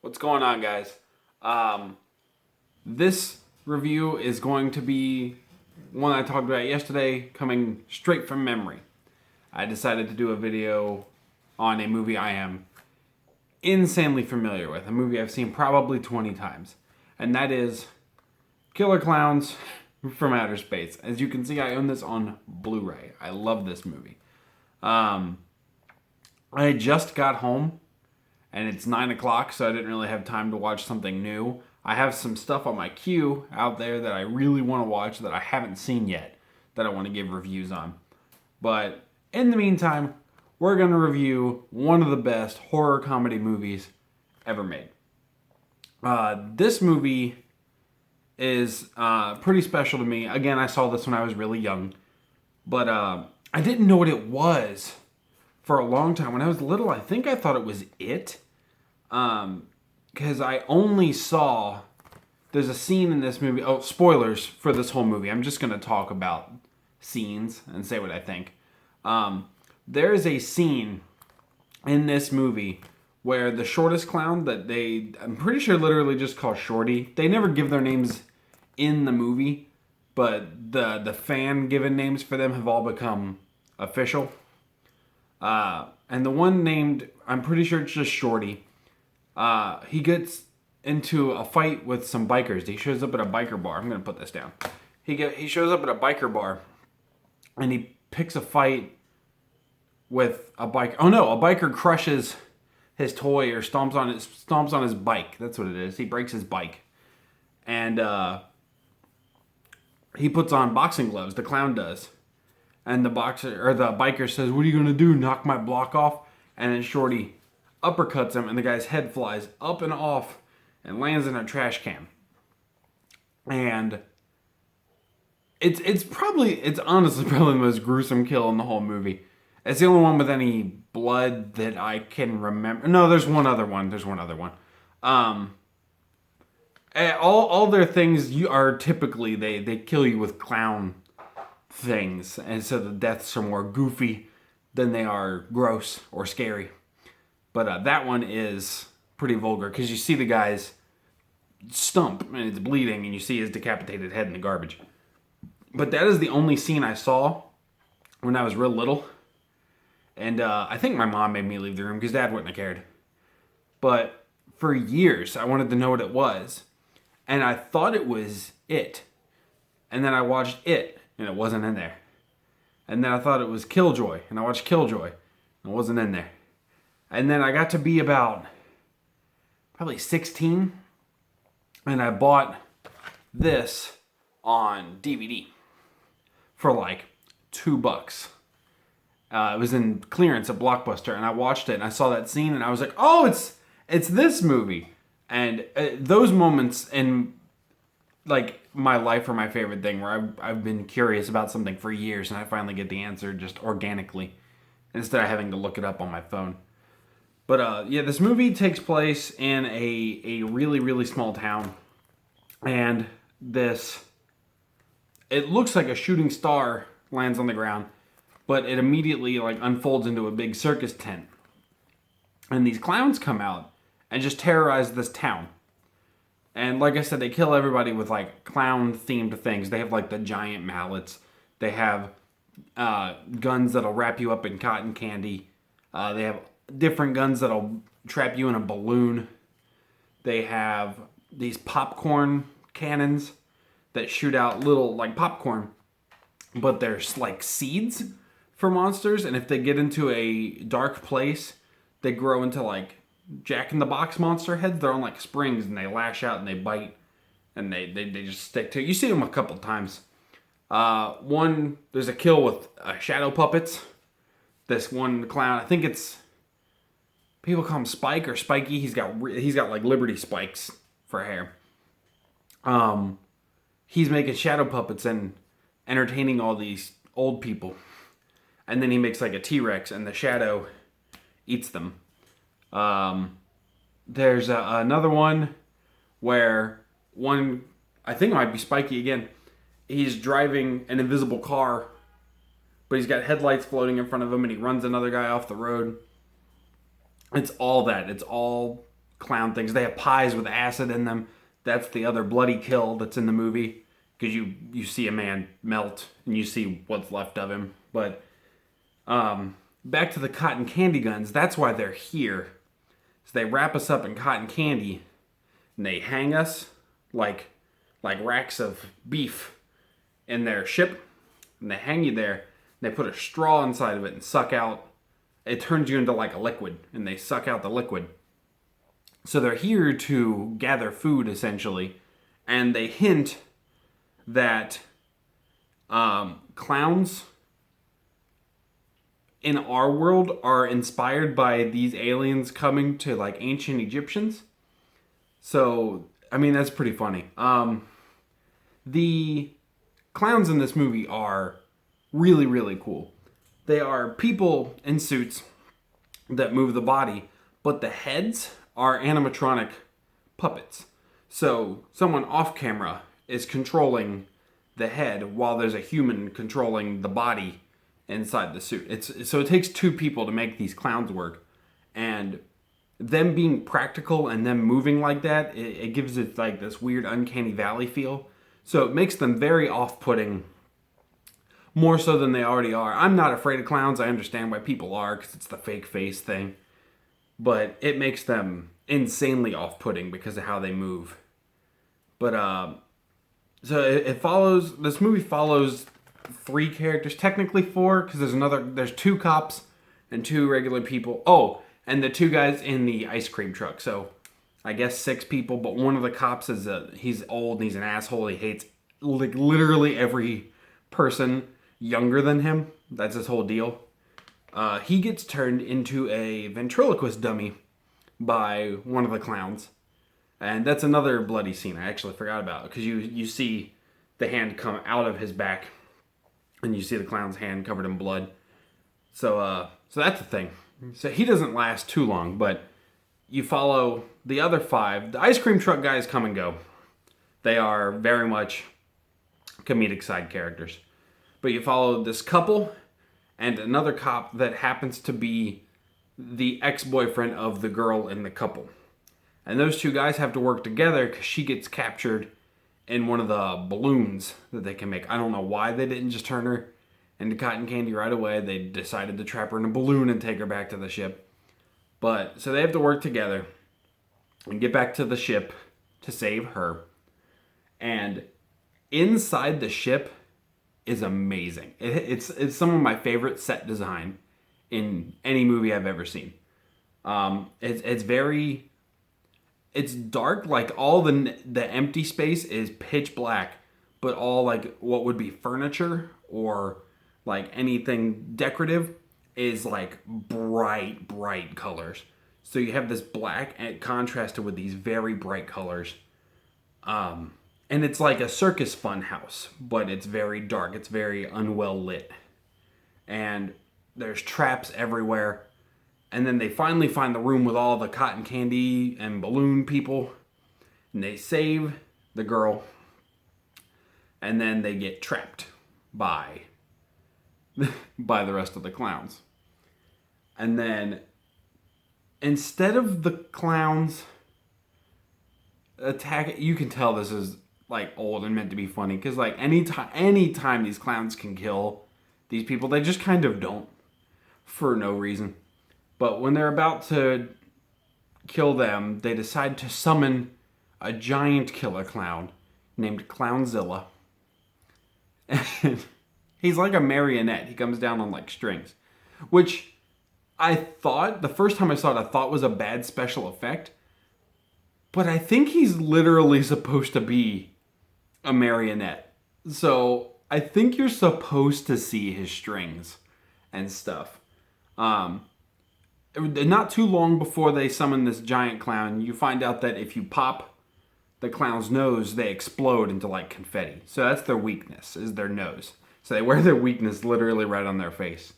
What's going on, guys? This review is going to be one I talked about yesterday, coming straight from memory. I decided to do a video on a movie I am insanely familiar with, a movie I've seen probably 20 times, and that is Killer Klowns from Outer Space. As you can see, I own this on Blu-ray. I love this movie. I just got home, and it's 9 o'clock, so I didn't really have time to watch something new. I have some stuff on my queue out there that I really want to watch that I haven't seen yet, that I want to give reviews on. But in the meantime, we're going to review one of the best horror comedy movies ever made. This movie is pretty special to me. Again, I saw this when I was really young, but I didn't know what it was for a long time. When I was little, I think I thought it was It, because I only saw, there's a scene in this movie, oh, spoilers for this whole movie. I'm just going to talk about scenes and say what I think. There is a scene in this movie where the shortest clown that I'm pretty sure literally just call Shorty. They never give their names in the movie, but the fan given names for them have all become official. And the one named, I'm pretty sure it's just Shorty. He gets into a fight with some bikers. He shows up at a biker bar. I'm going to put this down. He shows up at a biker bar, and he picks a fight with a bike. Oh no, a biker crushes his toy or stomps on his bike. That's what it is. He breaks his bike, and he puts on boxing gloves. The clown does, and the biker says, "What are you gonna do? Knock my block off?" And then Shorty uppercuts him, and the guy's head flies up and off and lands in a trash can. And it's honestly probably the most gruesome kill in the whole movie. It's the only one with any blood that I can remember. No, there's one other one. All their things are typically they kill you with clown things, and so the deaths are more goofy than they are gross or scary. But that one is pretty vulgar because you see the guy's stump and it's bleeding, and you see his decapitated head in the garbage. But that is the only scene I saw when I was real little. And I think my mom made me leave the room because Dad wouldn't have cared. But for years, I wanted to know what it was. And I thought it was It. And then I watched It, and it wasn't in there. And then I thought it was Killjoy, and I watched Killjoy, and it wasn't in there. And then I got to be about probably 16, and I bought this on DVD for like $2. It was in clearance at Blockbuster, and I watched it, and I saw that scene, and I was like, oh, it's this movie. And those moments in like my life are my favorite thing, where I've been curious about something for years, and I finally get the answer just organically instead of having to look it up on my phone. But yeah, this movie takes place in a really, really small town, and it looks like a shooting star lands on the ground, but it immediately like unfolds into a big circus tent. And these clowns come out and just terrorize this town. And like I said, they kill everybody with like clown-themed things. They have like the giant mallets. They have guns that'll wrap you up in cotton candy. They have different guns that'll trap you in a balloon. They have these popcorn cannons that shoot out little like popcorn, but there's like seeds for monsters, and if they get into a dark place, they grow into like Jack-in-the-Box monster heads. They're on like springs, and they lash out and they bite, and they just stick to you. You see them a couple times. There's a kill with shadow puppets. This one clown, I think it's, people call him Spike or Spiky. He's got like Liberty spikes for hair. He's making shadow puppets and entertaining all these old people. And then he makes like a T-Rex, and the shadow eats them. There's another one where I think it might be Spiky again. He's driving an invisible car, but he's got headlights floating in front of him, and he runs another guy off the road. It's all that. It's all clown things. They have pies with acid in them. That's the other bloody kill that's in the movie, because you see a man melt and you see what's left of him. But back to the cotton candy guns. That's why they're here. So they wrap us up in cotton candy and they hang us like racks of beef in their ship, and they hang you there. They put a straw inside of it and suck out. It turns you into like a liquid, and they suck out the liquid. So they're here to gather food, essentially, and they hint that clowns in our world are inspired by these aliens coming to like ancient Egyptians. So, I mean, that's pretty funny. The clowns in this movie are really, really cool. They are people in suits that move the body, but the heads are animatronic puppets. So someone off camera is controlling the head while there's a human controlling the body inside the suit. So it takes two people to make these clowns work, and them being practical and them moving like that, it gives it like this weird uncanny valley feel. So it makes them very off-putting, more so than they already are. I'm not afraid of clowns. I understand why people are, because it's the fake face thing. But it makes them insanely off-putting because of how they move. But so this movie follows 3 characters, technically 4, because there's 2 cops and 2 regular people. Oh, and the 2 guys in the ice cream truck. So I guess 6 people, but one of the cops he's old and he's an asshole. He hates like literally every person younger than him. That's his whole deal. He gets turned into a ventriloquist dummy by one of the clowns. And that's another bloody scene I actually forgot about, because you see the hand come out of his back and you see the clown's hand covered in blood. So that's the thing. So he doesn't last too long, but you follow the other 5. The ice cream truck guys come and go. They are very much comedic side characters. But you follow this couple and another cop that happens to be the ex-boyfriend of the girl in the couple. And those 2 guys have to work together because she gets captured in one of the balloons that they can make. I don't know why they didn't just turn her into cotton candy right away. They decided to trap her in a balloon and take her back to the ship. But so they have to work together and get back to the ship to save her. And inside the ship is amazing. It's some of my favorite set design in any movie I've ever seen. It's dark, like all the empty space is pitch black, but all like what would be furniture or like anything decorative is like bright colors. So you have this black and contrasted with these very bright colors. And it's like a circus fun house, but it's very dark. It's very unwell lit. And there's traps everywhere. And then they finally find the room with all the cotton candy and balloon people. And they save the girl. And then they get trapped by the rest of the clowns. And then instead of the clowns attack, you can tell this is like old and meant to be funny, because like anytime these clowns can kill these people, they just kind of don't, for no reason. But when they're about to kill them, they decide to summon a giant killer clown named Clownzilla. And he's like a marionette. He comes down on like strings, which I thought, the first time I saw it, I thought was a bad special effect. But I think he's literally supposed to be a marionette. So I think you're supposed to see his strings and stuff. Not too long before they summon this giant clown, you find out that if you pop the clown's nose, they explode into like confetti. So that's their weakness, is their nose. So they wear their weakness literally right on their face.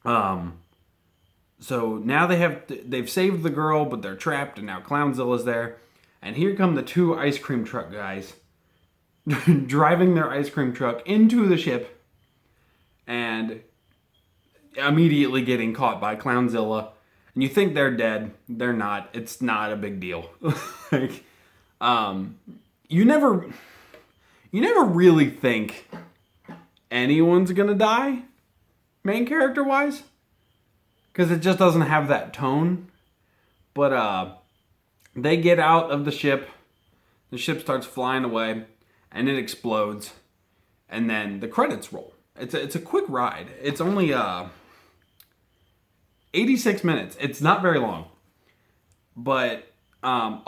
So now they've saved the girl, but they're trapped, and now Clownzilla's there. And here come the 2 ice cream truck guys driving their ice cream truck into the ship and immediately getting caught by Clownzilla. and you think they're dead. They're not. It's not a big deal. Like, you never really think anyone's gonna die, main character wise, because it just doesn't have that tone. But they get out of the ship starts flying away, and it explodes, and then the credits roll. It's a quick ride. It's only 86 minutes. It's not very long, but an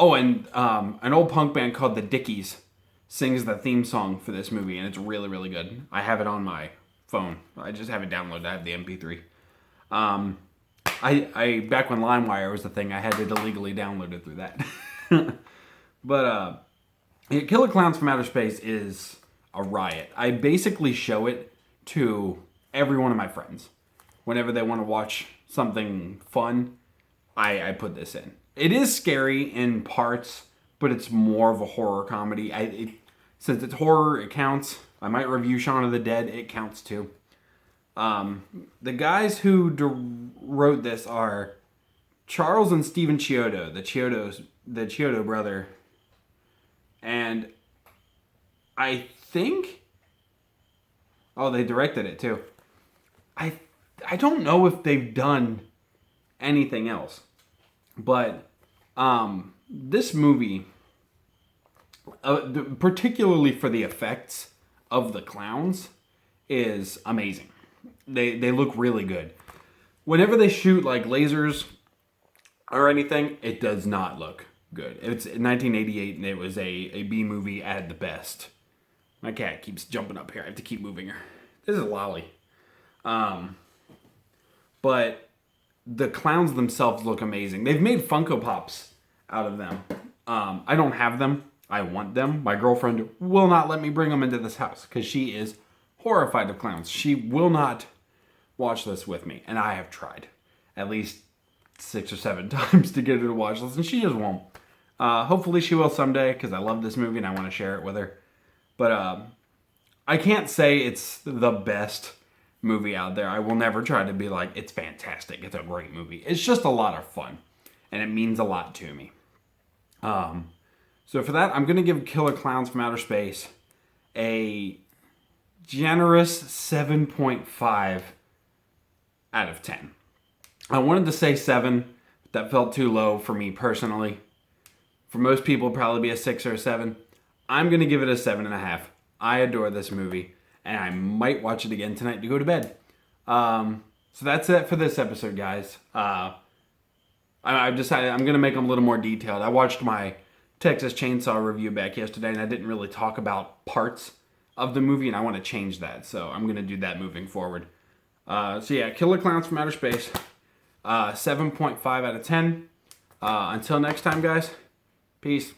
old punk band called the Dickies sings the theme song for this movie, and it's really, really good. I have it on my phone. I just have it downloaded. I have the MP3. I back when LimeWire was the thing, I had it illegally downloaded through that. But Killer Klowns from Outer Space is a riot. I basically show it to every one of my friends. Whenever they want to watch something fun, I put this in. It is scary in parts, but it's more of a horror comedy. Since it's horror, it counts. I might review Shaun of the Dead. It counts too. The guys who wrote this are Charles and Stephen Chiodo, the Chiodo brother. And I think... Oh, they directed it too. I don't know if they've done anything else. But this movie, particularly for the effects of the clowns, is amazing. They look really good. Whenever they shoot like lasers or anything, it does not look good. It's 1988 and it was a B movie at the best. My cat keeps jumping up here. I have to keep moving her. This is Lolly. But the clowns themselves look amazing. They've made Funko Pops out of them. I don't have them. I want them. My girlfriend will not let me bring them into this house because she is horrified of clowns. She will not watch this with me, and I have tried at least 6 or 7 times to get her to watch this, and she just won't. Hopefully she will someday because I love this movie and I want to share it with her. But I can't say it's the best movie out there. I will never try to be like, it's fantastic, it's a great movie. It's just a lot of fun, and it means a lot to me. So for that, I'm going to give Killer Klowns from Outer Space a generous 7.5 out of 10. I wanted to say 7, but that felt too low for me personally. For most people, it'll probably be a 6 or a 7. I'm going to give it a 7.5. I adore this movie, and I might watch it again tonight to go to bed. So that's it for this episode, guys. I've decided I'm going to make them a little more detailed. I watched my Texas Chainsaw review back yesterday, and I didn't really talk about parts of the movie, and I want to change that. So I'm going to do that moving forward. So yeah, Killer Klowns from Outer Space, 7.5 out of 10. Until next time, guys, peace.